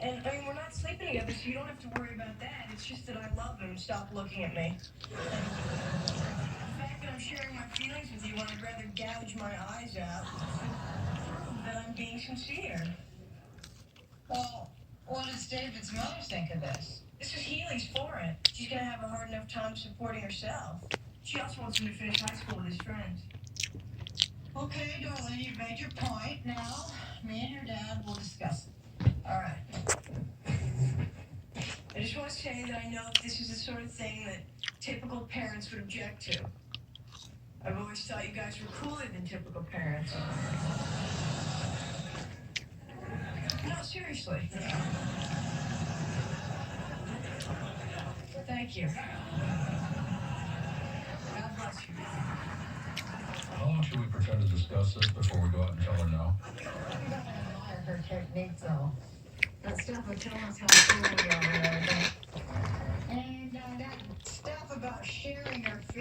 And I mean, we're not sleeping together, so you don't have to worry about that. It's just that I love him. Stop looking at me. The fact that I'm sharing my feelings with you when I'd rather gouge my eyes out prove that I'm being sincere. Well, what does David's mother think of this? This is Healy's for it. She's gonna have a hard enough time supporting herself. She also wants him to finish high school with his friends. Okay, darling, you've made your point. Now, me and your dad will discuss it. All right. I just want to say that I know this is the sort of thing that typical parents would object to. I've always thought you guys were cooler than typical parents. No, seriously. Thank you. God bless you. How long should we pretend to discuss this before we go out and tell her no? We don't admire her technique, though. That stuff will tell us how cool we are. And that stuff about sharing your